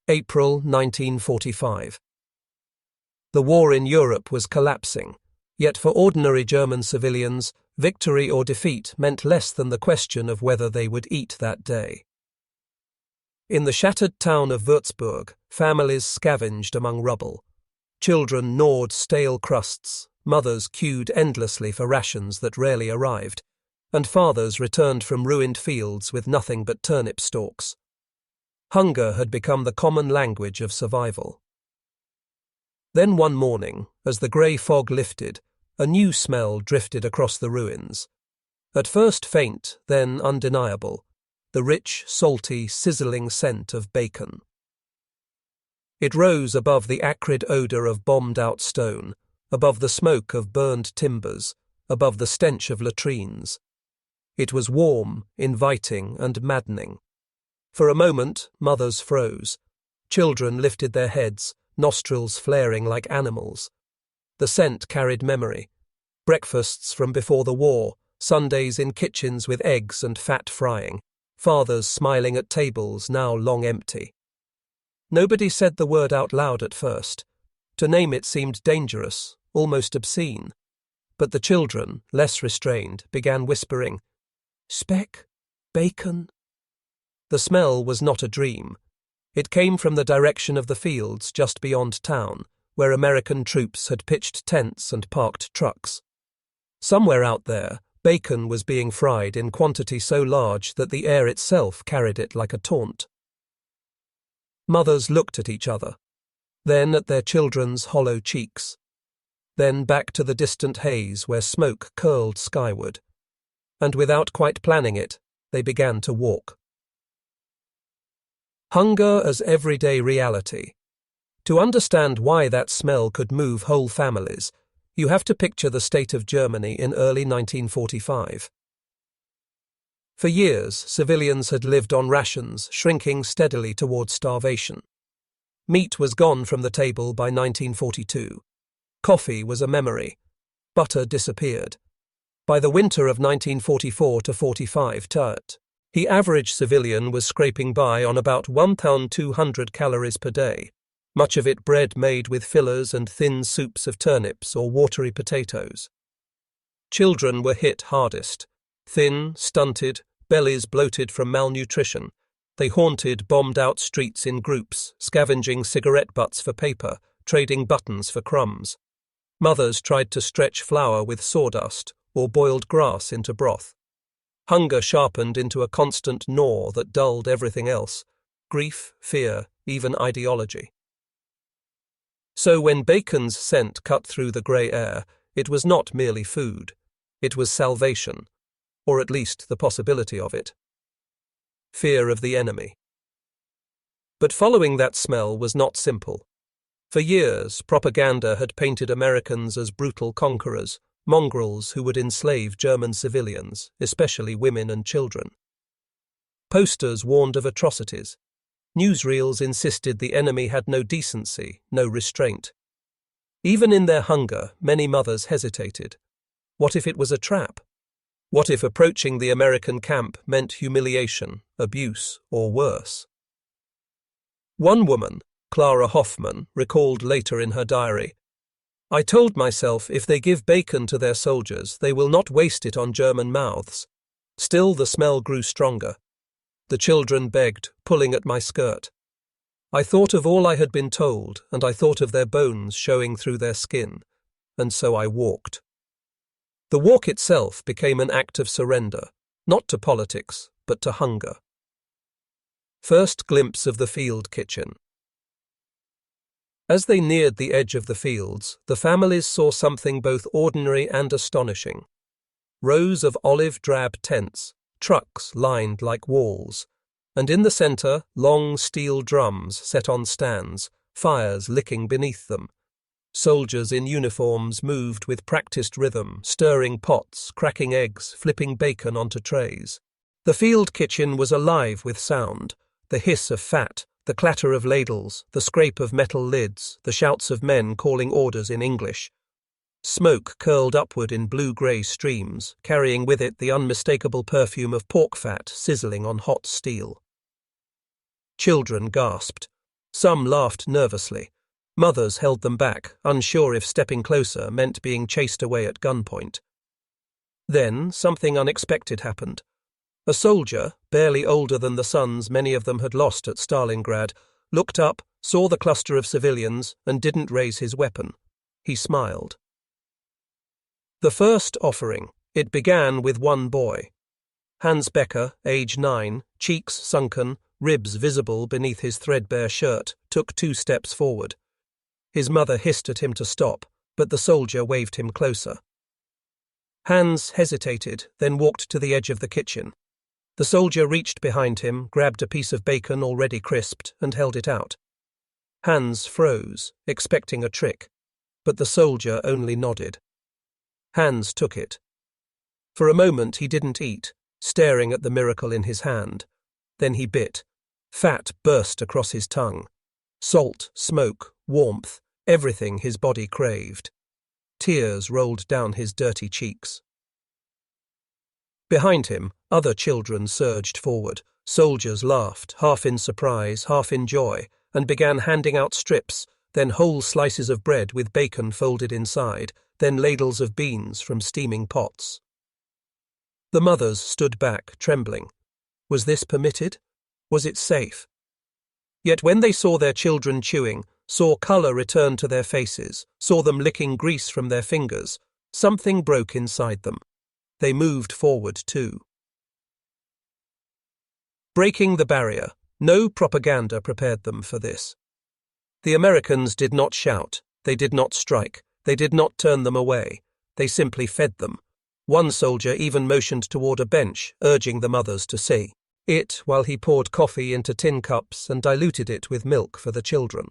April 1945. The war in Europe was collapsing, yet for ordinary German civilians, victory or defeat meant less than the question of whether they would eat that day. In the shattered town of Würzburg, families scavenged among rubble. Children gnawed stale crusts, mothers queued endlessly for rations that rarely arrived, and fathers returned from ruined fields with nothing but turnip stalks. Hunger had become the common language of survival. Then one morning, as the grey fog lifted, a new smell drifted across the ruins. At first faint, then undeniable, the rich, salty, sizzling scent of bacon. It rose above the acrid odour of bombed-out stone, above the smoke of burned timbers, above the stench of latrines. It was warm, inviting, and maddening. For a moment, mothers froze. Children lifted their heads, nostrils flaring like animals. The scent carried memory. Breakfasts from before the war, Sundays in kitchens with eggs and fat frying, fathers smiling at tables now long empty. Nobody said the word out loud at first. To name it seemed dangerous, almost obscene. But the children, less restrained, began whispering, "Speck? Bacon?" The smell was not a dream. It came from the direction of the fields just beyond town, where American troops had pitched tents and parked trucks. Somewhere out there, bacon was being fried in quantity so large that the air itself carried it like a taunt. Mothers looked at each other, then at their children's hollow cheeks, then back to the distant haze where smoke curled skyward, and without quite planning it, they began to walk. Hunger as everyday reality. To understand why that smell could move whole families, you have to picture the state of Germany in early 1945. For years, civilians had lived on rations, shrinking steadily towards starvation. Meat was gone from the table by 1942. Coffee was a memory. Butter disappeared. By the winter of 1944 to 45, the average civilian was scraping by on about 1,200 calories per day, much of it bread made with fillers and thin soups of turnips or watery potatoes. Children were hit hardest. Thin, stunted, bellies bloated from malnutrition, they haunted bombed-out streets in groups, scavenging cigarette butts for paper, trading buttons for crumbs. Mothers tried to stretch flour with sawdust or boiled grass into broth. Hunger sharpened into a constant gnaw that dulled everything else, grief, fear, even ideology. So when bacon's scent cut through the grey air, it was not merely food. It was salvation, or at least the possibility of it. Fear of the enemy. But following that smell was not simple. For years, propaganda had painted Americans as brutal conquerors, mongrels who would enslave German civilians, especially women and children. Posters warned of atrocities. Newsreels insisted the enemy had no decency, no restraint. Even in their hunger, many mothers hesitated. What if it was a trap? What if approaching the American camp meant humiliation, abuse, or worse? One woman, Clara Hoffman, recalled later in her diary, "I told myself if they give bacon to their soldiers, they will not waste it on German mouths. Still the smell grew stronger. The children begged, pulling at my skirt. I thought of all I had been told, and I thought of their bones showing through their skin, and so I walked." The walk itself became an act of surrender, not to politics, but to hunger. First glimpse of the field kitchen. As they neared the edge of the fields, the families saw something both ordinary and astonishing. Rows of olive-drab tents, trucks lined like walls, and in the centre, long steel drums set on stands, fires licking beneath them. Soldiers in uniforms moved with practiced rhythm, stirring pots, cracking eggs, flipping bacon onto trays. The field kitchen was alive with sound, the hiss of fat, the clatter of ladles, the scrape of metal lids, the shouts of men calling orders in English. Smoke curled upward in blue-grey streams, carrying with it the unmistakable perfume of pork fat sizzling on hot steel. Children gasped. Some laughed nervously. Mothers held them back, unsure if stepping closer meant being chased away at gunpoint. Then something unexpected happened. A soldier, barely older than the sons many of them had lost at Stalingrad, looked up, saw the cluster of civilians, and didn't raise his weapon. He smiled. The first offering. It began with one boy. Hans Becker, age 9, cheeks sunken, ribs visible beneath his threadbare shirt, took 2 steps forward. His mother hissed at him to stop, but the soldier waved him closer. Hans hesitated, then walked to the edge of the kitchen. The soldier reached behind him, grabbed a piece of bacon already crisped, and held it out. Hans froze, expecting a trick, but the soldier only nodded. Hans took it. For a moment he didn't eat, staring at the miracle in his hand. Then he bit. Fat burst across his tongue. Salt, smoke, warmth, everything his body craved. Tears rolled down his dirty cheeks. Behind him, other children surged forward. Soldiers laughed, half in surprise, half in joy, and began handing out strips, then whole slices of bread with bacon folded inside, then ladles of beans from steaming pots. The mothers stood back, trembling. Was this permitted? Was it safe? Yet when they saw their children chewing, saw colour return to their faces, saw them licking grease from their fingers, something broke inside them. They moved forward too. Breaking the barrier. No propaganda prepared them for this. The Americans did not shout, they did not strike, they did not turn them away, they simply fed them. One soldier even motioned toward a bench, urging the mothers to sit it while he poured coffee into tin cups and diluted it with milk for the children.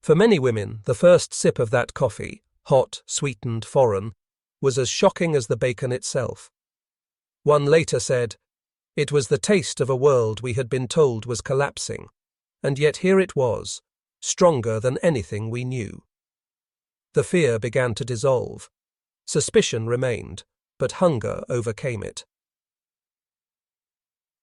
For many women, the first sip of that coffee, hot, sweetened, foreign, was as shocking as the bacon itself. One later said, "It was the taste of a world we had been told was collapsing, and yet here it was, stronger than anything we knew." The fear began to dissolve. Suspicion remained, but hunger overcame it.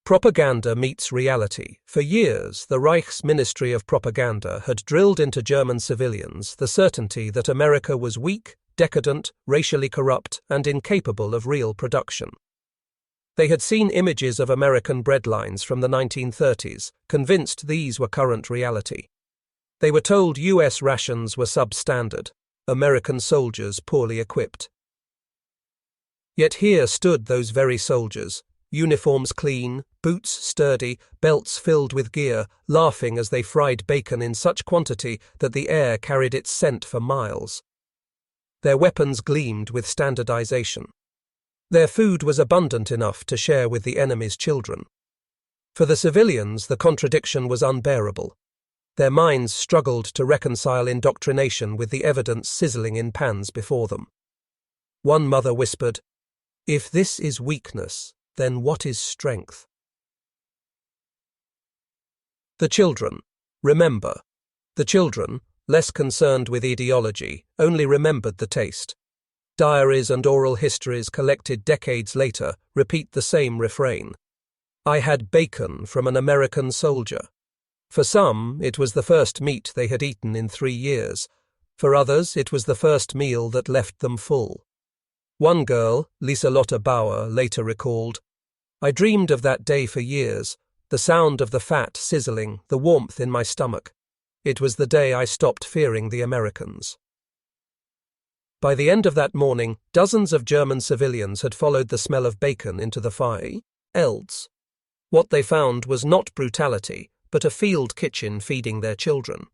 Propaganda meets reality. For years, the Reich's Ministry of Propaganda had drilled into German civilians the certainty that America was weak, decadent, racially corrupt, and incapable of real production. They had seen images of American breadlines from the 1930s, convinced these were current reality. They were told US rations were substandard, American soldiers poorly equipped. Yet here stood those very soldiers, uniforms clean, boots sturdy, belts filled with gear, laughing as they fried bacon in such quantity that the air carried its scent for miles. Their weapons gleamed with standardization. Their food was abundant enough to share with the enemy's children. For the civilians, the contradiction was unbearable. Their minds struggled to reconcile indoctrination with the evidence sizzling in pans before them. One mother whispered, "If this is weakness, then what is strength?" The children. Remember. The children, less concerned with ideology, only remembered the taste. Diaries and oral histories collected decades later repeat the same refrain. "I had bacon from an American soldier." For some, it was the first meat they had eaten in 3 years. For others, it was the first meal that left them full. One girl, Lieselotte Bauer, later recalled, "I dreamed of that day for years, the sound of the fat sizzling, the warmth in my stomach. It was the day I stopped fearing the Americans." By the end of that morning, dozens of German civilians had followed the smell of bacon into the fire. Else. What they found was not brutality, but a field kitchen feeding their children.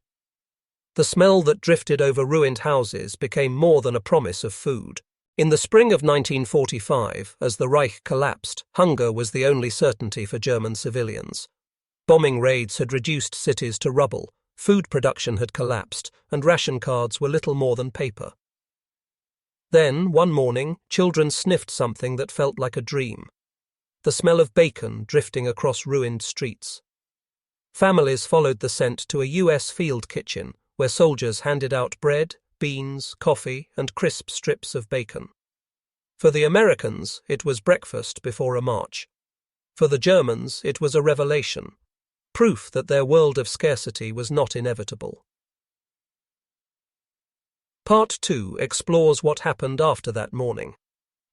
The smell that drifted over ruined houses became more than a promise of food. In the spring of 1945, as the Reich collapsed, hunger was the only certainty for German civilians. Bombing raids had reduced cities to rubble, food production had collapsed, and ration cards were little more than paper. Then, one morning, children sniffed something that felt like a dream. The smell of bacon drifting across ruined streets. Families followed the scent to a US field kitchen, where soldiers handed out bread, beans, coffee, and crisp strips of bacon. For the Americans, it was breakfast before a march. For the Germans, it was a revelation. proof that their world of scarcity was not inevitable. Part 2 explores what happened after that morning.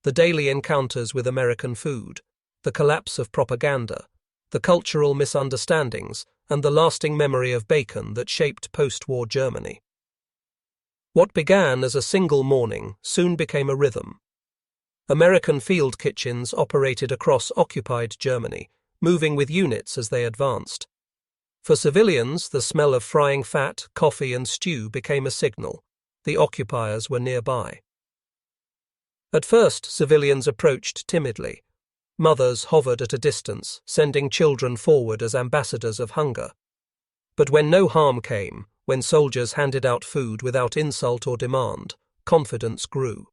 The daily encounters with American food, the collapse of propaganda, the cultural misunderstandings, and the lasting memory of bacon that shaped post-war Germany. What began as a single morning soon became a rhythm. American field kitchens operated across occupied Germany, moving with units as they advanced. For civilians, the smell of frying fat, coffee, and stew became a signal. The occupiers were nearby. At first, civilians approached timidly. Mothers hovered at a distance, sending children forward as ambassadors of hunger. But when no harm came, when soldiers handed out food without insult or demand, confidence grew.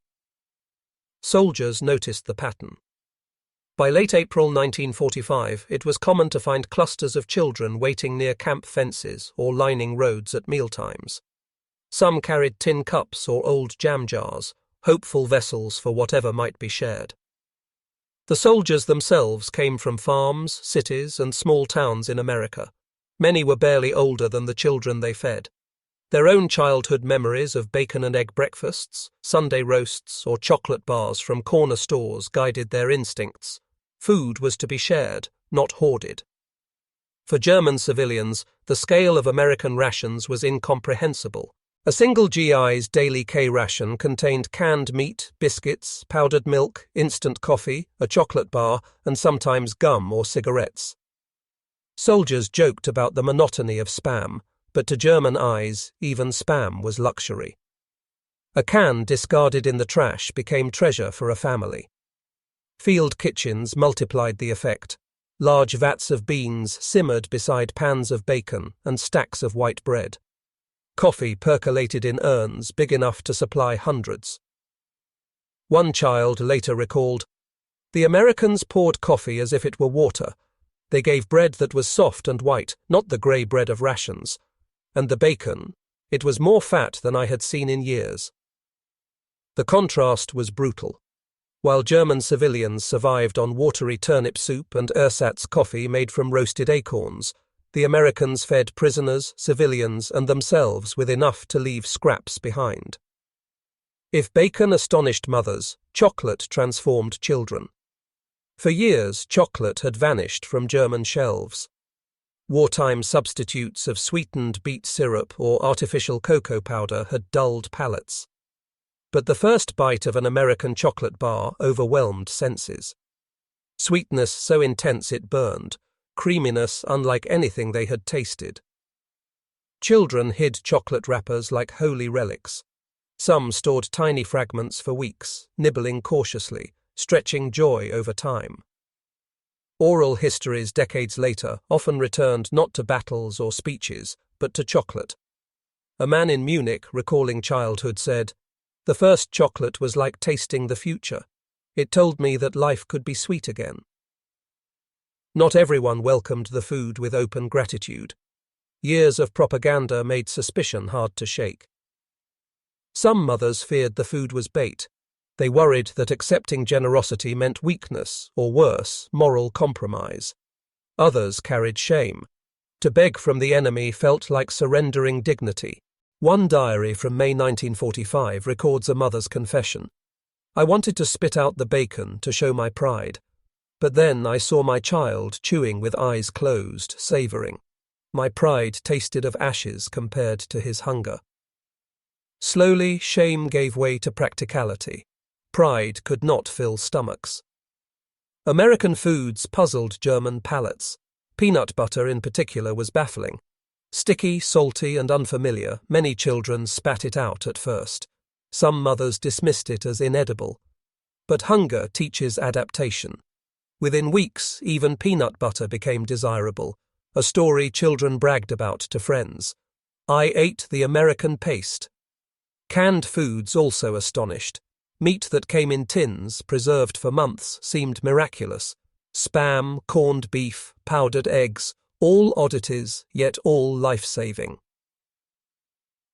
Soldiers noticed the pattern. By late April 1945, it was common to find clusters of children waiting near camp fences or lining roads at mealtimes. Some carried tin cups or old jam jars, hopeful vessels for whatever might be shared. The soldiers themselves came from farms, cities, and small towns in America. Many were barely older than the children they fed. Their own childhood memories of bacon and egg breakfasts, Sunday roasts, or chocolate bars from corner stores guided their instincts. Food was to be shared, not hoarded. For German civilians, the scale of American rations was incomprehensible. A single GI's daily K-ration contained canned meat, biscuits, powdered milk, instant coffee, a chocolate bar, and sometimes gum or cigarettes. Soldiers joked about the monotony of Spam, but to German eyes, even Spam was luxury. A can discarded in the trash became treasure for a family. Field kitchens multiplied the effect. Large vats of beans simmered beside pans of bacon and stacks of white bread. Coffee percolated in urns big enough to supply hundreds. One child later recalled, "The Americans poured coffee as if it were water. They gave bread that was soft and white, not the grey bread of rations. And the bacon, it was more fat than I had seen in years." The contrast was brutal. While German civilians survived on watery turnip soup and ersatz coffee made from roasted acorns, the Americans fed prisoners, civilians, and themselves with enough to leave scraps behind. If bacon astonished mothers, chocolate transformed children. For years, chocolate had vanished from German shelves. Wartime substitutes of sweetened beet syrup or artificial cocoa powder had dulled palates. But the first bite of an American chocolate bar overwhelmed senses. Sweetness so intense it burned, creaminess unlike anything they had tasted. Children hid chocolate wrappers like holy relics. Some stored tiny fragments for weeks, nibbling cautiously, stretching joy over time. Oral histories decades later often returned not to battles or speeches, but to chocolate. A man in Munich, recalling childhood, said, "The first chocolate was like tasting the future. It told me that life could be sweet again." Not everyone welcomed the food with open gratitude. Years of propaganda made suspicion hard to shake. Some mothers feared the food was bait. They worried that accepting generosity meant weakness, or worse, moral compromise. Others carried shame. To beg from the enemy felt like surrendering dignity. One diary from May 1945 records a mother's confession. "I wanted to spit out the bacon to show my pride. But then I saw my child chewing with eyes closed, savouring. My pride tasted of ashes compared to his hunger." Slowly, shame gave way to practicality. Pride could not fill stomachs. American foods puzzled German palates. Peanut butter in particular was baffling. Sticky, salty, and unfamiliar, many children spat it out at first. Some mothers dismissed it as inedible. But hunger teaches adaptation. Within weeks, even peanut butter became desirable, a story children bragged about to friends. "I ate the American paste." Canned foods also astonished. Meat that came in tins, preserved for months, seemed miraculous. Spam, corned beef, powdered eggs, all oddities, yet all life-saving.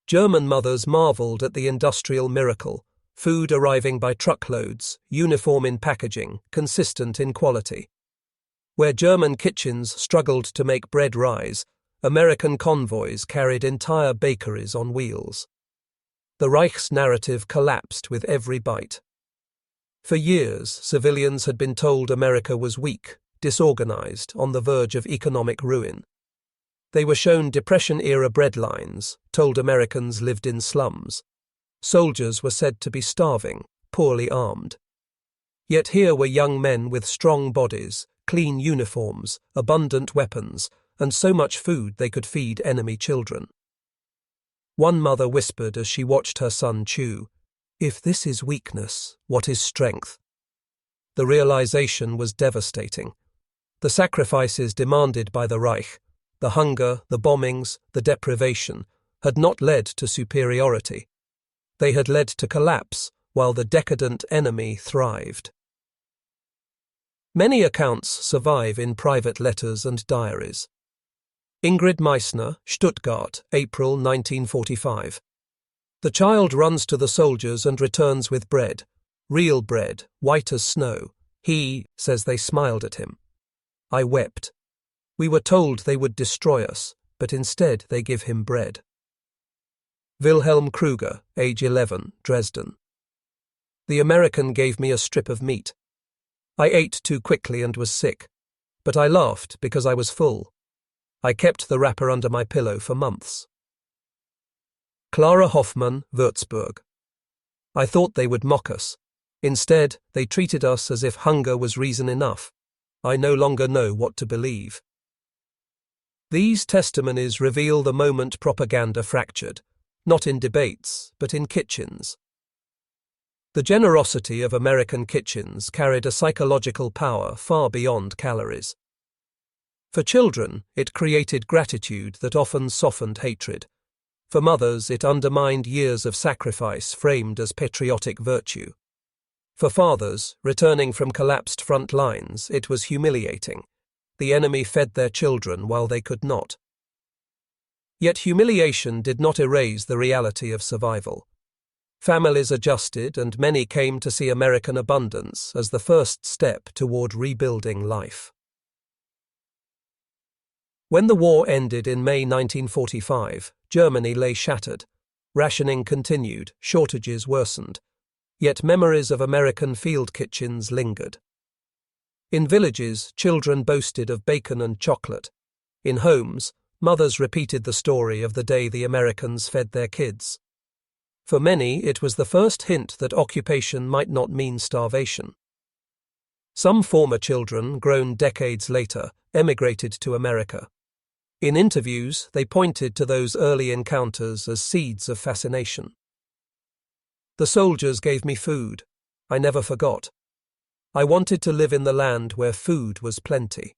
German mothers marveled at the industrial miracle, food arriving by truckloads, uniform in packaging, consistent in quality. Where German kitchens struggled to make bread rise, American convoys carried entire bakeries on wheels. The Reich's narrative collapsed with every bite. For years, civilians had been told America was weak, disorganized, on the verge of economic ruin. They were shown Depression-era bread lines, told Americans lived in slums. Soldiers were said to be starving, poorly armed. Yet here were young men with strong bodies, clean uniforms, abundant weapons, and so much food they could feed enemy children. One mother whispered as she watched her son chew, "If this is weakness, what is strength?" The realization was devastating. The sacrifices demanded by the Reich, the hunger, the bombings, the deprivation, had not led to superiority. They had led to collapse, while the decadent enemy thrived. Many accounts survive in private letters and diaries. Ingrid Meissner, Stuttgart, April 1945. The child runs to the soldiers and returns with bread. Real bread, white as snow. He says they smiled at him. I wept. We were told they would destroy us, but instead they give him bread. Wilhelm Kruger, age 11, Dresden. The American gave me a strip of meat. I ate too quickly and was sick, but I laughed because I was full. I kept the wrapper under my pillow for months. Clara Hoffmann, Würzburg. I thought they would mock us. Instead, they treated us as if hunger was reason enough. I no longer know what to believe. These testimonies reveal the moment propaganda fractured, not in debates, but in kitchens. The generosity of American kitchens carried a psychological power far beyond calories. For children, it created gratitude that often softened hatred. For mothers, it undermined years of sacrifice framed as patriotic virtue. For fathers, returning from collapsed front lines, it was humiliating. The enemy fed their children while they could not. Yet humiliation did not erase the reality of survival. Families adjusted, and many came to see American abundance as the first step toward rebuilding life. When the war ended in May 1945, Germany lay shattered. Rationing continued, shortages worsened. Yet memories of American field kitchens lingered. In villages, children boasted of bacon and chocolate. In homes, mothers repeated the story of the day the Americans fed their kids. For many, it was the first hint that occupation might not mean starvation. Some former children, grown decades later, emigrated to America. In interviews, they pointed to those early encounters as seeds of fascination. The soldiers gave me food. I never forgot. I wanted to live in the land where food was plenty.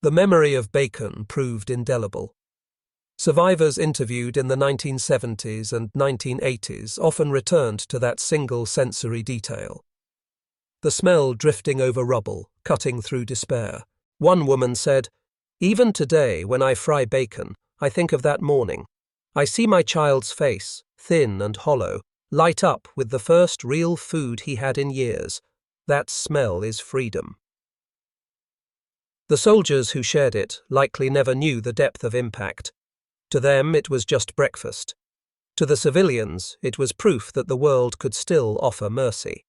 The memory of bacon proved indelible. Survivors interviewed in the 1970s and 1980s often returned to that single sensory detail. The smell drifting over rubble, cutting through despair. One woman said, "Even today, when I fry bacon, I think of that morning. I see my child's face, thin and hollow, light up with the first real food he had in years. That smell is freedom." The soldiers who shared it likely never knew the depth of impact. To them, it was just breakfast. To the civilians, it was proof that the world could still offer mercy.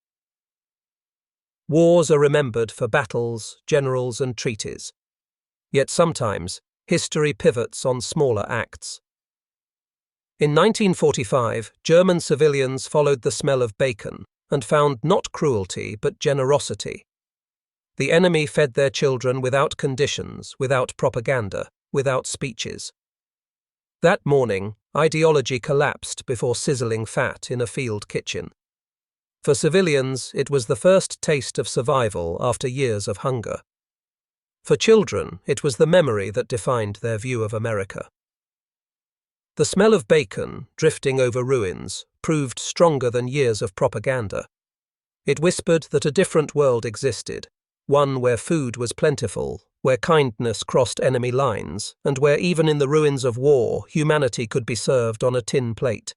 Wars are remembered for battles, generals, and treaties. Yet sometimes, history pivots on smaller acts. In 1945, German civilians followed the smell of bacon and found not cruelty but generosity. The enemy fed their children without conditions, without propaganda, without speeches. That morning, ideology collapsed before sizzling fat in a field kitchen. For civilians, it was the first taste of survival after years of hunger. For children, it was the memory that defined their view of America. The smell of bacon, drifting over ruins, proved stronger than years of propaganda. It whispered that a different world existed, one where food was plentiful, where kindness crossed enemy lines, and where even in the ruins of war, humanity could be served on a tin plate.